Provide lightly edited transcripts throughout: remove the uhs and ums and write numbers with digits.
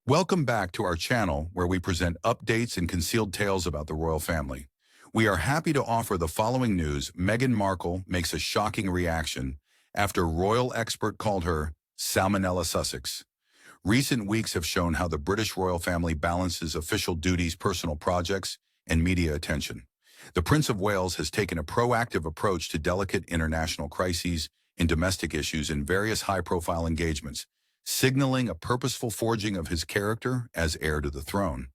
Welcome back to our channel where we present updates and concealed tales about the royal family. We are happy to offer the following news. Meghan Markle makes a shocking reaction after royal expert called her Salmonella Sussex. Recent weeks have shown how the British royal family balances official duties, personal projects, and media attention. The Prince of Wales has taken a proactive approach to delicate international crises and domestic issues in various high-profile engagements, signaling a purposeful forging of his character as heir to the throne.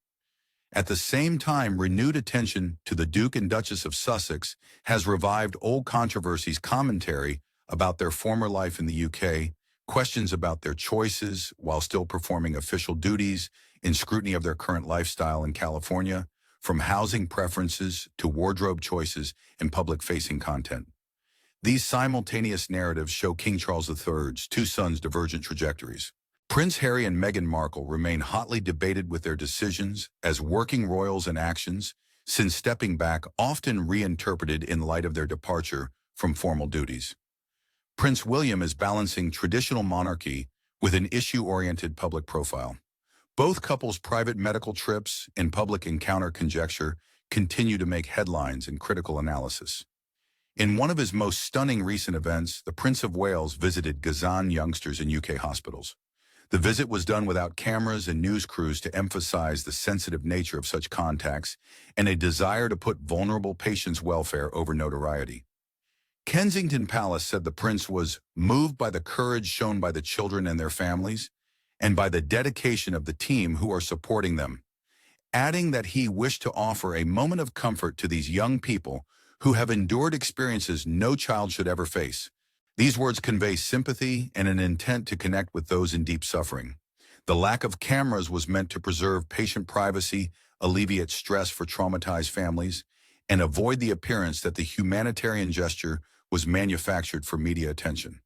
At the same time, renewed attention to the Duke and Duchess of Sussex has revived old controversies, commentary about their former life in the UK, questions about their choices while still performing official duties, and scrutiny of their current lifestyle in California, from housing preferences to wardrobe choices and public-facing content. These simultaneous narratives show King Charles III's two sons' divergent trajectories. Prince Harry and Meghan Markle remain hotly debated with their decisions as working royals and actions, since stepping back often reinterpreted in light of their departure from formal duties. Prince William is balancing traditional monarchy with an issue-oriented public profile. Both couples' private medical trips and public encounter conjecture continue to make headlines and critical analysis. In one of his most stunning recent events, the Prince of Wales visited Gazan youngsters in UK hospitals. The visit was done without cameras and news crews to emphasize the sensitive nature of such contacts and a desire to put vulnerable patients' welfare over notoriety. Kensington Palace said the prince was moved by the courage shown by the children and their families and by the dedication of the team who are supporting them, adding that he wished to offer a moment of comfort to these young people who have endured experiences no child should ever face. These words convey sympathy and an intent to connect with those in deep suffering. The lack of cameras was meant to preserve patient privacy, alleviate stress for traumatized families, and avoid the appearance that the humanitarian gesture was manufactured for media attention.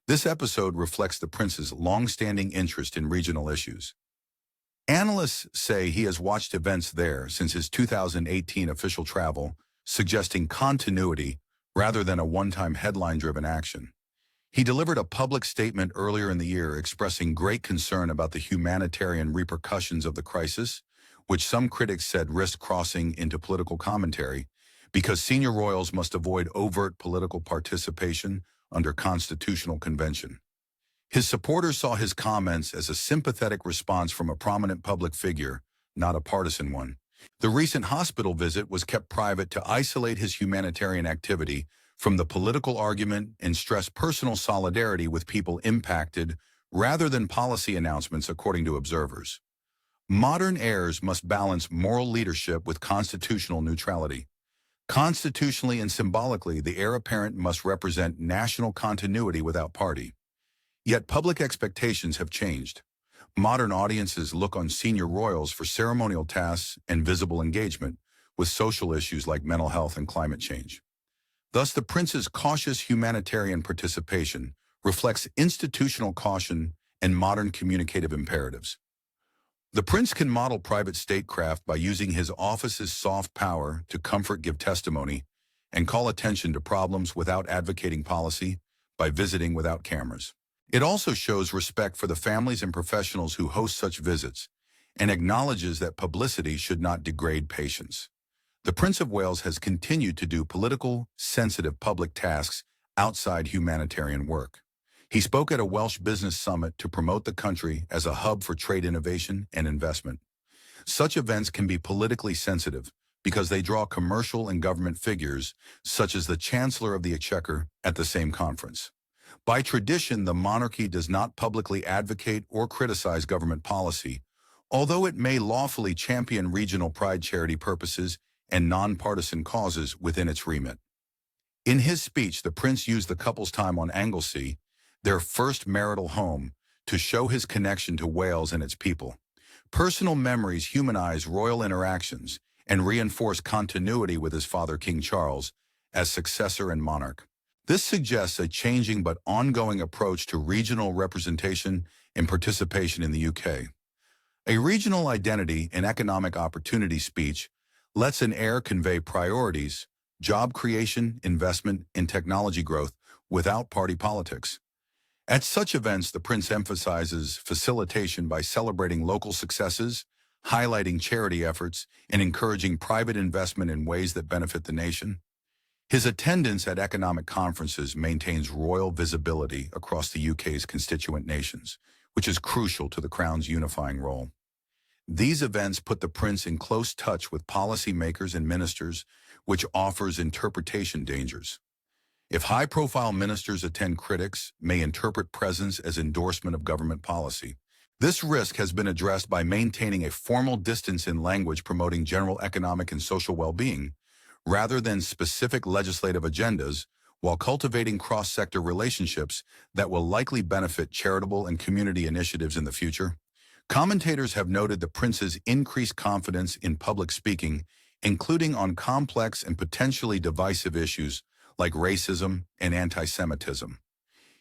This episode reflects the prince's long-standing interest in regional issues. Analysts say he has watched events there since his 2018 official travel, suggesting continuity rather than a one-time headline-driven action. He delivered a public statement earlier in the year expressing great concern about the humanitarian repercussions of the crisis, which some critics said risked crossing into political commentary because senior royals must avoid overt political participation under constitutional convention. His supporters saw his comments as a sympathetic response from a prominent public figure, not a partisan one. The recent hospital visit was kept private to isolate his humanitarian activity from the political argument and stress personal solidarity with people impacted rather than policy announcements, according to observers. Modern heirs must balance moral leadership with constitutional neutrality. Constitutionally and symbolically, the heir apparent must represent national continuity without party. Yet public expectations have changed. Modern audiences look on senior royals for ceremonial tasks and visible engagement with social issues like mental health and climate change. Thus, the prince's cautious humanitarian participation reflects institutional caution and modern communicative imperatives. The prince can model private statecraft by using his office's soft power to comfort, give testimony, and call attention to problems without advocating policy by visiting without cameras. It also shows respect for the families and professionals who host such visits and acknowledges that publicity should not degrade patients. The Prince of Wales has continued to do political, sensitive public tasks outside humanitarian work. He spoke at a Welsh business summit to promote the country as a hub for trade innovation and investment. Such events can be politically sensitive because they draw commercial and government figures, such as the Chancellor of the Exchequer, at the same conference. By tradition, the monarchy does not publicly advocate or criticize government policy, although it may lawfully champion regional pride, charity purposes, and nonpartisan causes within its remit. In his speech, the prince used the couple's time on Anglesey, their first marital home, to show his connection to Wales and its people. Personal memories humanize royal interactions and reinforce continuity with his father, King Charles, as successor and monarch. This suggests a changing but ongoing approach to regional representation and participation in the UK. A regional identity and economic opportunity speech lets an heir convey priorities, job creation, investment, and technology growth without party politics. At such events, the prince emphasizes facilitation by celebrating local successes, highlighting charity efforts, and encouraging private investment in ways that benefit the nation. His attendance at economic conferences maintains royal visibility across the UK's constituent nations, which is crucial to the Crown's unifying role. These events put the prince in close touch with policymakers and ministers, which offers interpretation dangers. If high-profile ministers attend, critics may interpret presence as endorsement of government policy. This risk has been addressed by maintaining a formal distance in language promoting general economic and social well-being, rather than specific legislative agendas, while cultivating cross-sector relationships that will likely benefit charitable and community initiatives in the future. Commentators have noted the prince's increased confidence in public speaking, including on complex and potentially divisive issues like racism and anti-Semitism.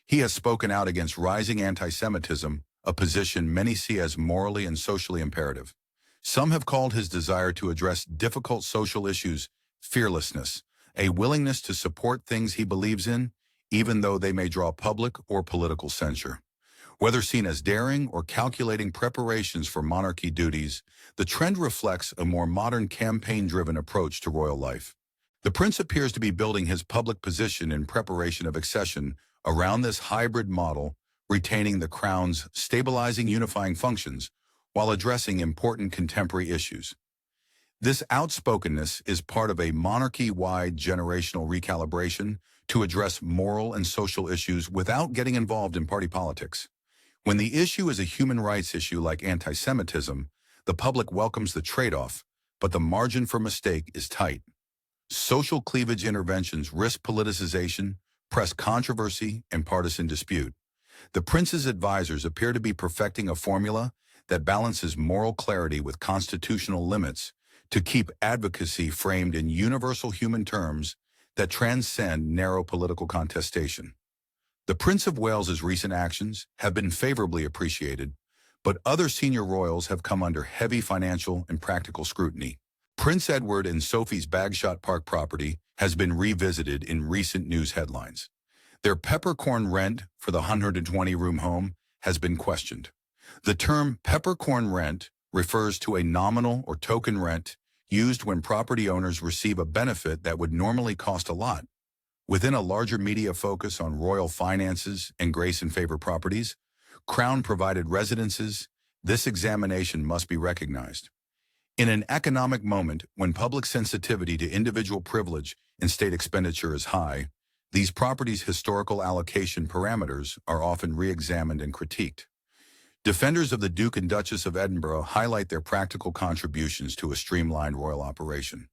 He has spoken out against rising anti-Semitism, a position many see as morally and socially imperative. Some have called his desire to address difficult social issues fearlessness, a willingness to support things he believes in, even though they may draw public or political censure. Whether seen as daring or calculating preparations for monarchy duties, the trend reflects a more modern campaign-driven approach to royal life. The prince appears to be building his public position in preparation of accession around this hybrid model, retaining the crown's stabilizing, unifying functions while addressing important contemporary issues. This outspokenness is part of a monarchy-wide generational recalibration to address moral and social issues without getting involved in party politics. When the issue is a human rights issue like anti-Semitism, the public welcomes the trade-off, but the margin for mistake is tight. Social cleavage interventions risk politicization, press controversy, and partisan dispute. The prince's advisors appear to be perfecting a formula that balances moral clarity with constitutional limits to keep advocacy framed in universal human terms that transcend narrow political contestation. The Prince of Wales's recent actions have been favorably appreciated, but other senior royals have come under heavy financial and practical scrutiny. Prince Edward and Sophie's Bagshot Park property has been revisited in recent news headlines. Their peppercorn rent for the 120-room home has been questioned. The term peppercorn rent refers to a nominal or token rent used when property owners receive a benefit that would normally cost a lot. Within a larger media focus on royal finances and grace and favor properties, Crown-provided residences, this examination must be recognized. In an economic moment when public sensitivity to individual privilege and state expenditure is high, these properties' historical allocation parameters are often re-examined and critiqued. Defenders of the Duke and Duchess of Edinburgh highlight their practical contributions to a streamlined royal operation.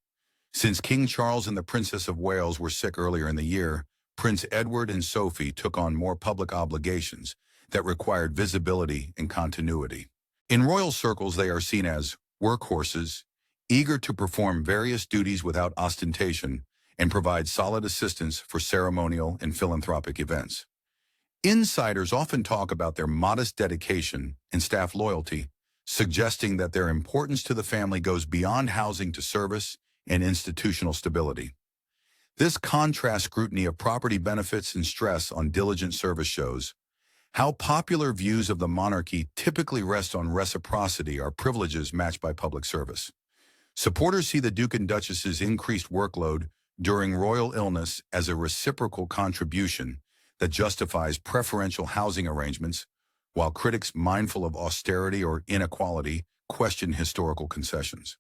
Since King Charles and the Princess of Wales were sick earlier in the year, Prince Edward and Sophie took on more public obligations that required visibility and continuity. In royal circles, they are seen as workhorses, eager to perform various duties without ostentation and provide solid assistance for ceremonial and philanthropic events. Insiders often talk about their modest dedication and staff loyalty, suggesting that their importance to the family goes beyond housing to service and institutional stability. This contrast scrutiny of property benefits and stress on diligent service shows how popular views of the monarchy typically rest on reciprocity or privileges matched by public service. Supporters see the Duke and Duchess's increased workload during royal illness as a reciprocal contribution that justifies preferential housing arrangements, while critics mindful of austerity or inequality question historical concessions.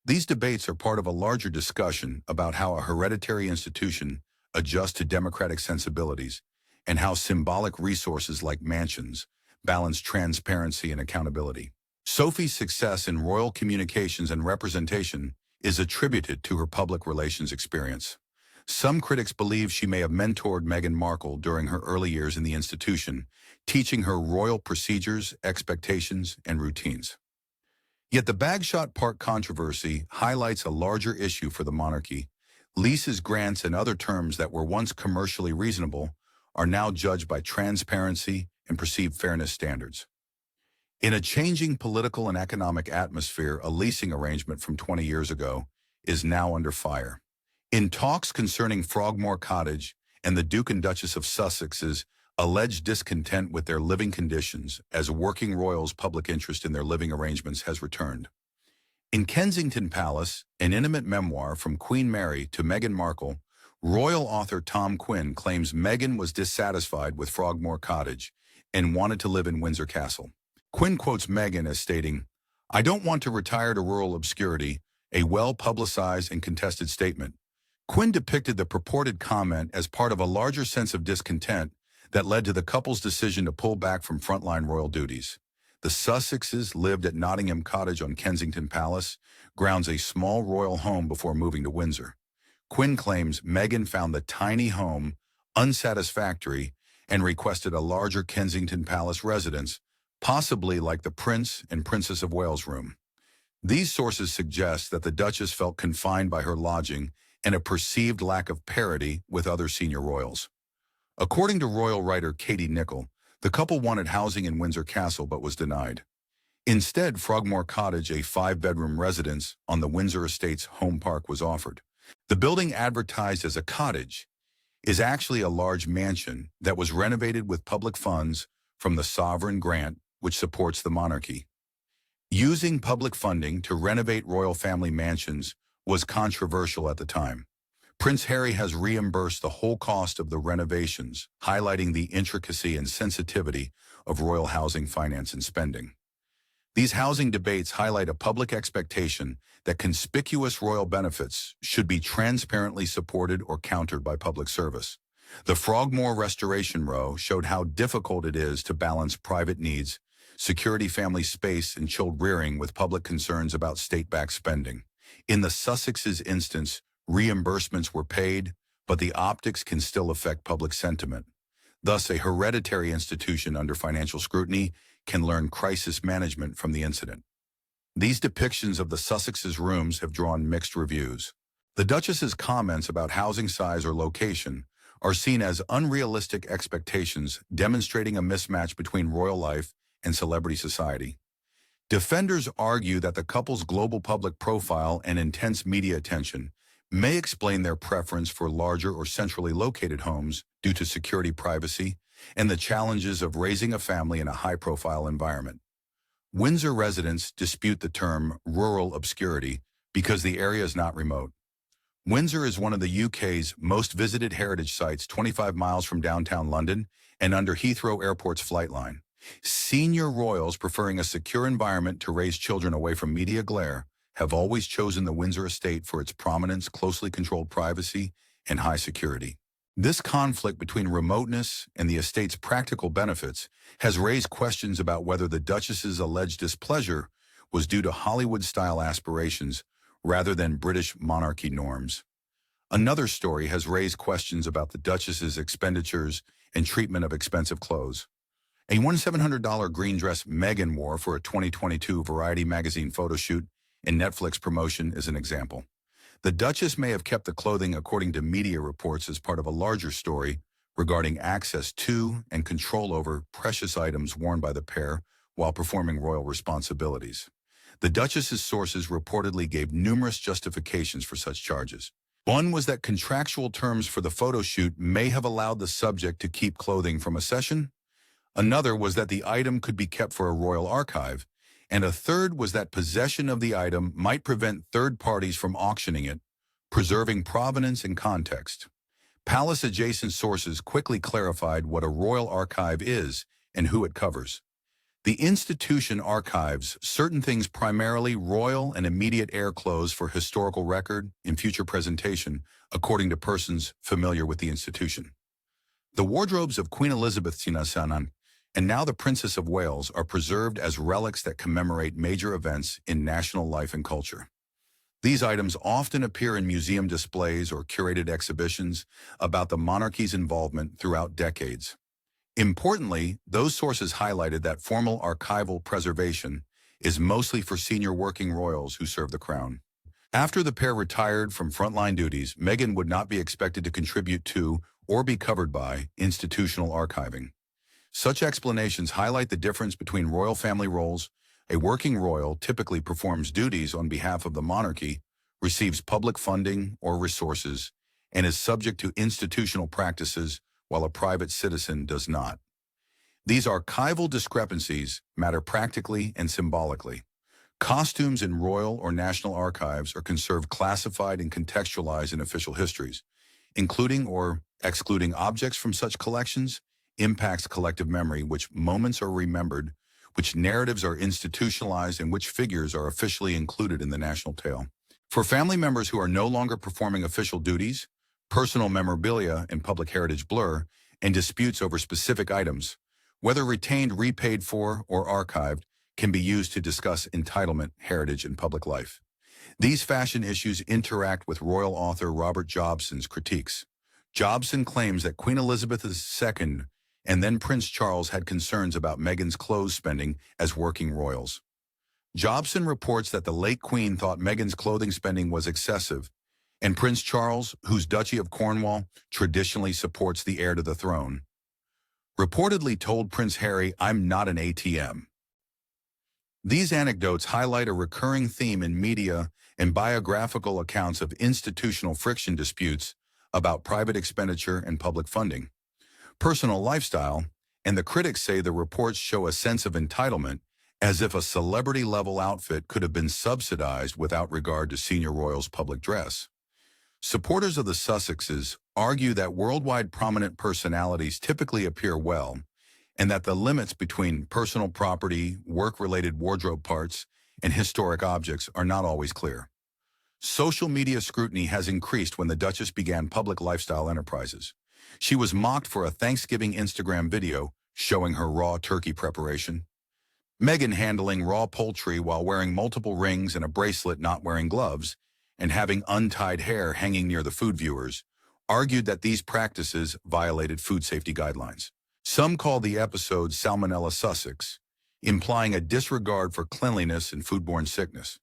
These debates are part of a larger discussion about how a hereditary institution adjusts to democratic sensibilities and how symbolic resources like mansions balance transparency and accountability. Sophie's success in royal communications and representation is attributed to her public relations experience. Some critics believe she may have mentored Meghan Markle during her early years in the institution, teaching her royal procedures, expectations, and routines. Yet the Bagshot Park controversy highlights a larger issue for the monarchy. Leases, grants, and other terms that were once commercially reasonable are now judged by transparency and perceived fairness standards. In a changing political and economic atmosphere, a leasing arrangement from 20 years ago is now under fire. In talks concerning Frogmore Cottage and the Duke and Duchess of Sussex's alleged discontent with their living conditions as working royals' public interest in their living arrangements has returned. In Kensington Palace, an intimate memoir from Queen Mary to Meghan Markle, royal author Tom Quinn claims Meghan was dissatisfied with Frogmore Cottage and wanted to live in Windsor Castle. Quinn quotes Meghan as stating, "I don't want to retire to rural obscurity," a well-publicized and contested statement. Quinn depicted the purported comment as part of a larger sense of discontent that led to the couple's decision to pull back from frontline royal duties. The Sussexes lived at Nottingham Cottage on Kensington Palace, grounds a small royal home before moving to Windsor. Quinn claims Meghan found the tiny home unsatisfactory and requested a larger Kensington Palace residence, possibly like the Prince and Princess of Wales room. These sources suggest that the Duchess felt confined by her lodging and a perceived lack of parity with other senior royals. According to royal writer Katie Nicholl, the couple wanted housing in Windsor Castle but was denied. Instead, Frogmore Cottage, a 5-bedroom residence on the Windsor Estates home park, was offered. The building, advertised as a cottage, is actually a large mansion that was renovated with public funds from the sovereign grant which supports the monarchy. Using public funding to renovate royal family mansions was controversial at the time. Prince Harry has reimbursed the whole cost of the renovations, highlighting the intricacy and sensitivity of royal housing finance and spending. These housing debates highlight a public expectation that conspicuous royal benefits should be transparently supported or countered by public service. The Frogmore Restoration Row showed how difficult it is to balance private needs, security, family space, and child rearing with public concerns about state-backed spending. In the Sussexes' instance, reimbursements were paid, but the optics can still affect public sentiment. Thus, a hereditary institution under financial scrutiny can learn crisis management from the incident. These depictions of the Sussexes' rooms have drawn mixed reviews. The Duchess's comments about housing size or location are seen as unrealistic expectations, demonstrating a mismatch between royal life and celebrity society. Defenders argue that the couple's global public profile and intense media attention may explain their preference for larger or centrally located homes due to security, privacy, and the challenges of raising a family in a high-profile environment. Windsor residents dispute the term rural obscurity because the area is not remote. Windsor is one of the UK's most visited heritage sites, 25 miles from downtown London and under Heathrow Airport's flight line. Senior royals preferring a secure environment to raise children away from media glare have always chosen the Windsor estate for its prominence, closely controlled privacy, and high security. This conflict between remoteness and the estate's practical benefits has raised questions about whether the Duchess's alleged displeasure was due to Hollywood-style aspirations rather than British monarchy norms. Another story has raised questions about the Duchess's expenditures and treatment of expensive clothes. A $1,700 green dress Meghan wore for a 2022 Variety magazine photo shoot and Netflix promotion is an example. The Duchess may have kept the clothing, according to media reports, as part of a larger story regarding access to and control over precious items worn by the pair while performing royal responsibilities. The Duchess's sources reportedly gave numerous justifications for such charges. One was that contractual terms for the photo shoot may have allowed the subject to keep clothing from a session. Another was that the item could be kept for a royal archive. And a third was that possession of the item might prevent third parties from auctioning it, preserving provenance and context. Palace-adjacent sources quickly clarified what a royal archive is and who it covers. The institution archives certain things, primarily royal and immediate heir clothes for historical record and future presentation, according to persons familiar with the institution. The wardrobes of Queen Elizabeth II and now the Princess of Wales are preserved as relics that commemorate major events in national life and culture. These items often appear in museum displays or curated exhibitions about the monarchy's involvement throughout decades. Importantly, those sources highlighted that formal archival preservation is mostly for senior working royals who serve the crown. After the pair retired from frontline duties, Meghan would not be expected to contribute to or be covered by institutional archiving. Such explanations highlight the difference between royal family roles. A working royal typically performs duties on behalf of the monarchy, receives public funding or resources, and is subject to institutional practices, while a private citizen does not. These archival discrepancies matter practically and symbolically. Costumes in royal or national archives are conserved classified and contextualized in official histories. Including or excluding objects from such collections impacts collective memory, which moments are remembered, which narratives are institutionalized, and which figures are officially included in the national tale. For family members who are no longer performing official duties, personal memorabilia and public heritage blur, and disputes over specific items, whether retained, repaid for, or archived, can be used to discuss entitlement, heritage, and public life. These fashion issues interact with royal author Robert Jobson's critiques. Jobson claims that Queen Elizabeth II and then Prince Charles had concerns about Meghan's clothes spending as working royals. Jobson reports that the late Queen thought Meghan's clothing spending was excessive, and Prince Charles, whose Duchy of Cornwall traditionally supports the heir to the throne, reportedly told Prince Harry, "I'm not an ATM." These anecdotes highlight a recurring theme in media and biographical accounts of institutional friction disputes about private expenditure and public funding, personal lifestyle, and the critics say the reports show a sense of entitlement, as if a celebrity-level outfit could have been subsidized without regard to senior royals' public dress. Supporters of the Sussexes argue that worldwide prominent personalities typically appear well, and that the limits between personal property, work-related wardrobe parts, and historic objects are not always clear. Social media scrutiny has increased when the Duchess began public lifestyle enterprises. She was mocked for a Thanksgiving Instagram video showing her raw turkey preparation. Meghan handling raw poultry while wearing multiple rings and a bracelet, not wearing gloves, and having untied hair hanging near the food viewers, argued that these practices violated food safety guidelines. Some call the episode Salmonella Sussex, implying a disregard for cleanliness and foodborne sickness.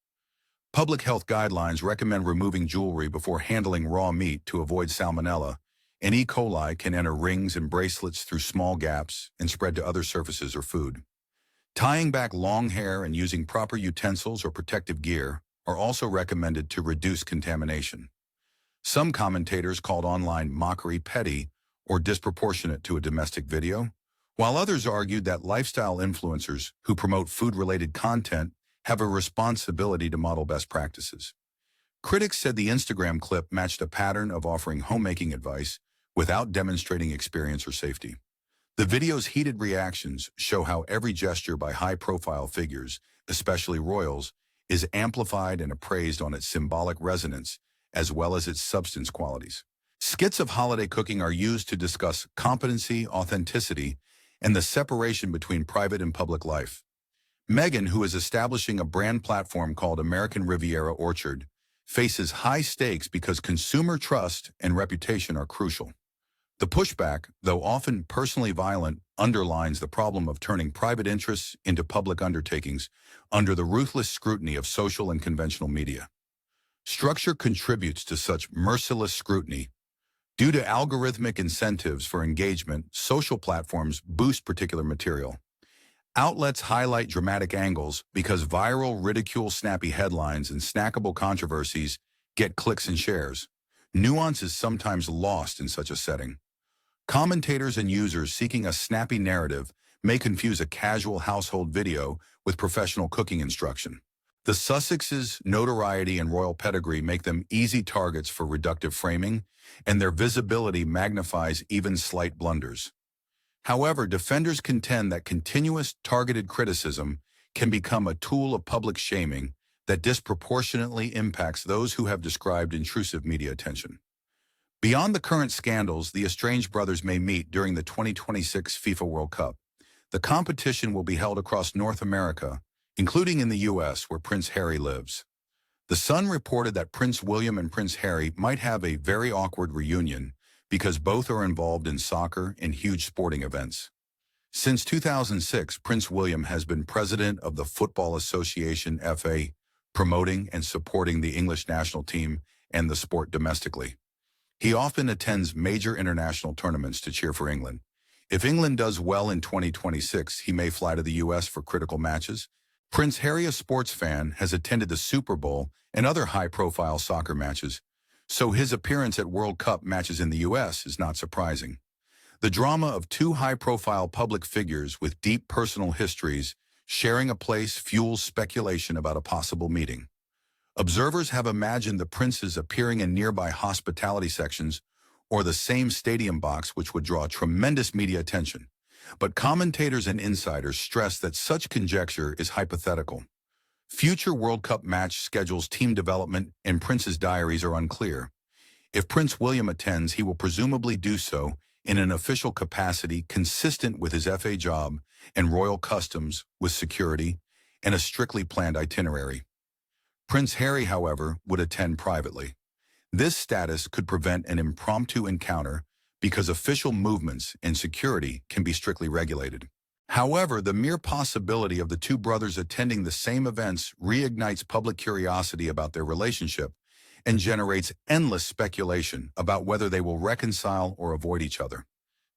Public health guidelines recommend removing jewelry before handling raw meat to avoid salmonella, and E. coli can enter rings and bracelets through small gaps and spread to other surfaces or food. Tying back long hair and using proper utensils or protective gear are also recommended to reduce contamination. Some commentators called online mockery petty or disproportionate to a domestic video, while others argued that lifestyle influencers who promote food-related content have a responsibility to model best practices. Critics said the Instagram clip matched a pattern of offering homemaking advice without demonstrating experience or safety. The video's heated reactions show how every gesture by high-profile figures, especially royals, is amplified and appraised on its symbolic resonance as well as its substance qualities. Skits of holiday cooking are used to discuss competency, authenticity, and the separation between private and public life. Meghan, who is establishing a brand platform called American Riviera Orchard, faces high stakes because consumer trust and reputation are crucial. The pushback, though often personally violent, underlines the problem of turning private interests into public undertakings under the ruthless scrutiny of social and conventional media. Structure contributes to such merciless scrutiny. Due to algorithmic incentives for engagement, social platforms boost particular material. Outlets highlight dramatic angles because viral ridicule, snappy headlines, and snackable controversies get clicks and shares. Nuance is sometimes lost in such a setting. Commentators and users seeking a snappy narrative may confuse a casual household video with professional cooking instruction. The Sussexes' notoriety and royal pedigree make them easy targets for reductive framing, and their visibility magnifies even slight blunders. However, defenders contend that continuous targeted criticism can become a tool of public shaming that disproportionately impacts those who have described intrusive media attention. Beyond the current scandals, the estranged brothers may meet during the 2026 FIFA World Cup. The competition will be held across North America, including in the U.S., where Prince Harry lives. The Sun reported that Prince William and Prince Harry might have a very awkward reunion because both are involved in soccer and huge sporting events. Since 2006, Prince William has been president of the Football Association (FA), promoting and supporting the English national team and the sport domestically. He often attends major international tournaments to cheer for England. If England does well in 2026, he may fly to the U.S. for critical matches. Prince Harry, a sports fan, has attended the Super Bowl and other high-profile soccer matches, so his appearance at World Cup matches in the U.S. is not surprising. The drama of two high-profile public figures with deep personal histories sharing a place fuels speculation about a possible meeting. Observers have imagined the princes appearing in nearby hospitality sections or the same stadium box, which would draw tremendous media attention. But commentators and insiders stress that such conjecture is hypothetical. Future World Cup match schedules, team development, and Prince's diaries are unclear. If Prince William attends, he will presumably do so in an official capacity consistent with his FA job and royal customs, with security and a strictly planned itinerary. Prince Harry, however, would attend privately. This status could prevent an impromptu encounter because official movements and security can be strictly regulated. However, the mere possibility of the two brothers attending the same events reignites public curiosity about their relationship and generates endless speculation about whether they will reconcile or avoid each other.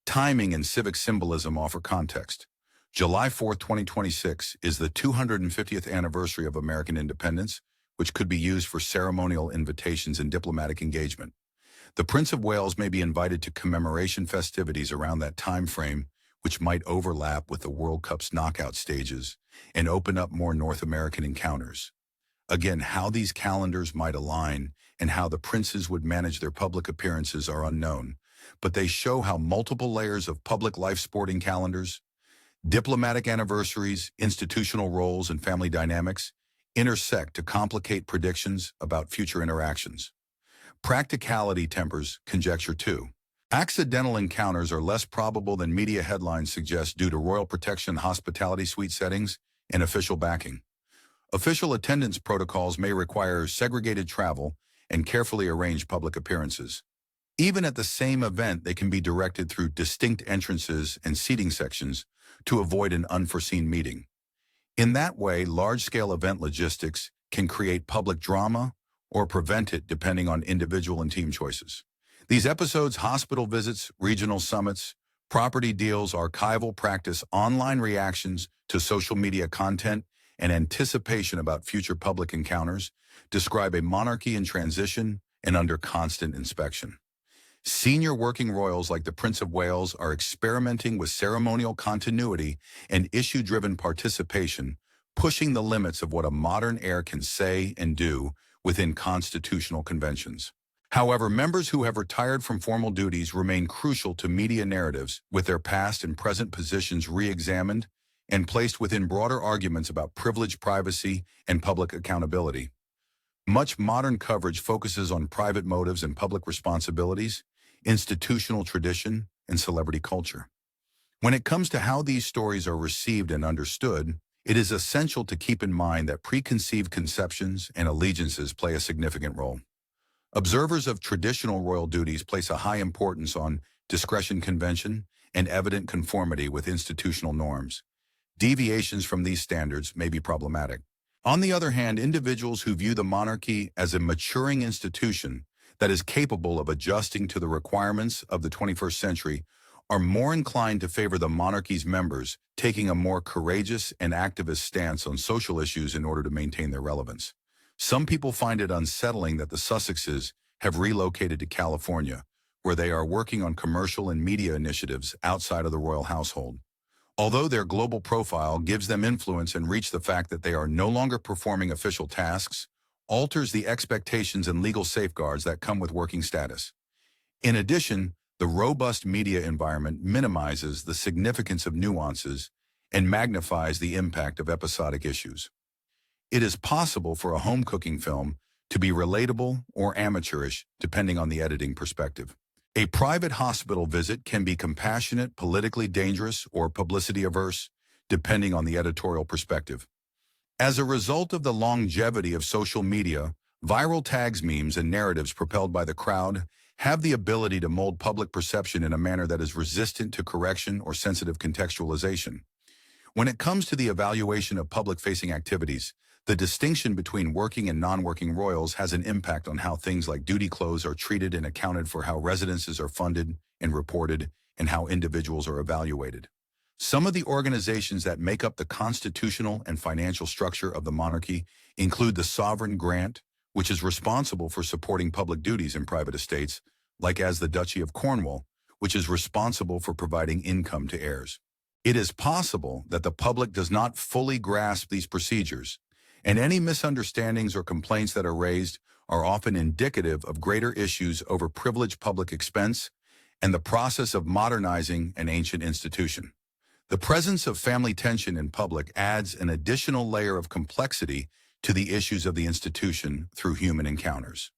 Timing and civic symbolism offer context. July 4, 2026 is the 250th anniversary of American independence, which could be used for ceremonial invitations and diplomatic engagement. The Prince of Wales may be invited to commemoration festivities around that time frame, which might overlap with the World Cup's knockout stages and open up more North American encounters. Again, how these calendars might align and how the princes would manage their public appearances are unknown, but they show how multiple layers of public life, sporting calendars, diplomatic anniversaries, institutional roles, and family dynamics intersect to complicate predictions about future interactions. Practicality tempers conjecture too. Accidental encounters are less probable than media headlines suggest due to royal protection, hospitality suite settings, and official backing. Official attendance protocols may require segregated travel and carefully arranged public appearances. Even at the same event, they can be directed through distinct entrances and seating sections to avoid an unforeseen meeting. In that way, large-scale event logistics can create public drama or prevent it depending on individual and team choices. These episodes, hospital visits, regional summits, property deals, archival practice, online reactions to social media content, and anticipation about future public encounters, describe a monarchy in transition and under constant inspection. Senior working royals like the Prince of Wales are experimenting with ceremonial continuity and issue-driven participation, pushing the limits of what a modern heir can say and do within constitutional conventions. However, members who have retired from formal duties remain crucial to media narratives, with their past and present positions re-examined and placed within broader arguments about privilege, privacy, and public accountability. Much modern coverage focuses on private motives and public responsibilities, institutional tradition, and celebrity culture. When it comes to how these stories are received and understood, it is essential to keep in mind that preconceived conceptions and allegiances play a significant role. Observers of traditional royal duties place a high importance on discretion, convention, and evident conformity with institutional norms. Deviations from these standards may be problematic. On the other hand, individuals who view the monarchy as a maturing institution that is capable of adjusting to the requirements of the 21st century are more inclined to favor the monarchy's members, taking a more courageous and activist stance on social issues in order to maintain their relevance. Some people find it unsettling that the Sussexes have relocated to California, where they are working on commercial and media initiatives outside of the royal household. Although their global profile gives them influence and reach, the fact that they are no longer performing official tasks alters the expectations and legal safeguards that come with working status. In addition, the robust media environment minimizes the significance of nuances and magnifies the impact of episodic issues. It is possible for a home cooking film to be relatable or amateurish, depending on the editing perspective. A private hospital visit can be compassionate, politically dangerous, or publicity-averse, depending on the editorial perspective. As a result of the longevity of social media, viral tags, memes, and narratives propelled by the crowd have the ability to mold public perception in a manner that is resistant to correction or sensitive contextualization. When it comes to the evaluation of public-facing activities, the distinction between working and non-working royals has an impact on how things like duty clothes are treated and accounted for, how residences are funded and reported, and how individuals are evaluated. Some of the organizations that make up the constitutional and financial structure of the monarchy include the Sovereign Grant, which is responsible for supporting public duties in private estates, like as the Duchy of Cornwall, which is responsible for providing income to heirs. It is possible that the public does not fully grasp these procedures, and any misunderstandings or complaints that are raised are often indicative of greater issues over privileged public expense and the process of modernizing an ancient institution. The presence of family tension in public adds an additional layer of complexity to the issues of the institution through human encounters.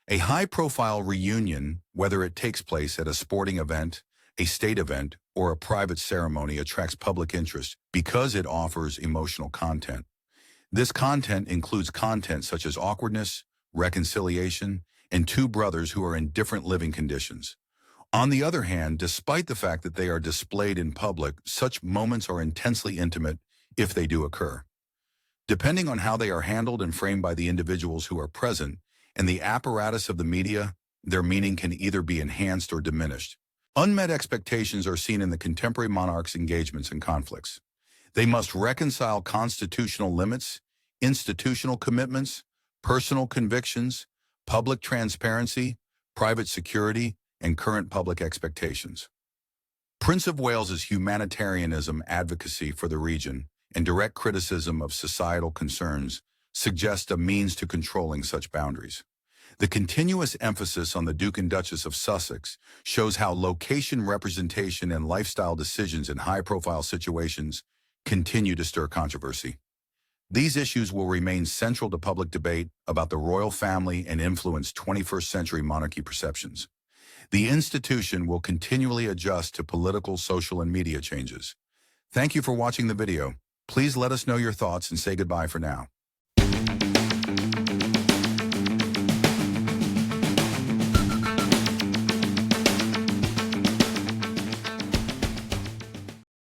A high-profile reunion, whether it takes place at a sporting event, a state event, or a private ceremony, attracts public interest because it offers emotional content. This content includes content such as awkwardness, reconciliation, and two brothers who are in different living conditions. On the other hand, despite the fact that they are displayed in public, such moments are intensely intimate if they do occur. Depending on how they are handled and framed by the individuals who are present and the apparatus of the media, their meaning can either be enhanced or diminished. Unmet expectations are seen in the contemporary monarch's engagements and conflicts. They must reconcile constitutional limits, institutional commitments, personal convictions, public transparency, private security, and current public expectations. Prince of Wales's humanitarianism, advocacy for the region, and direct criticism of societal concerns suggest a means to controlling such boundaries. The continuous emphasis on the Duke and Duchess of Sussex shows how location representation and lifestyle decisions in high-profile situations continue to stir controversy. These issues will remain central to public debate about the royal family and influence 21st century monarchy perceptions. The institution will continually adjust to political, social, and media changes. Thank you for watching the video. Please let us know your thoughts and say goodbye for now.